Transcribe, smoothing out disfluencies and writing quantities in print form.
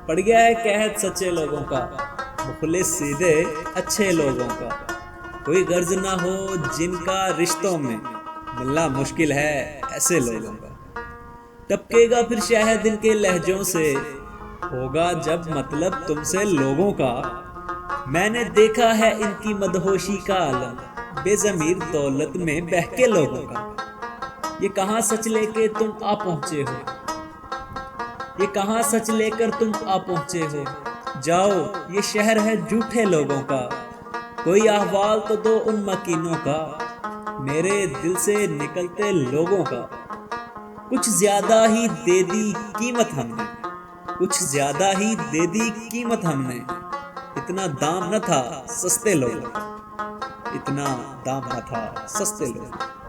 पड़ गया है कहत सच्चे लोगों का, मुखलिस सीधे अच्छे लोगों का। कोई गर्ज ना हो जिनका रिश्तों में, मिलना मुश्किल है ऐसे लोगों का। टपकेगा फिर शहद इनके लहजों से, होगा जब मतलब तुमसे लोगों का। मैंने देखा है इनकी मदहोशी का आलम, बेजमीर दौलत में बहके लोगों का। ये कहाँ सच लेके तुम आ पहुंचे हो, ये कहाँ सच लेकर तुम आ पहुंचे हो। जाओ ये शहर है झूठे लोगों का, कोई अहवाल तो दो उन मकीनों का, मेरे दिल से निकलते लोगों का। कुछ ज्यादा ही दे दी कीमत हमने, कुछ ज्यादा ही दे दी कीमत हमने। इतना दाम न था सस्ते लोगों का, इतना दाम न था सस्ते लोगों का।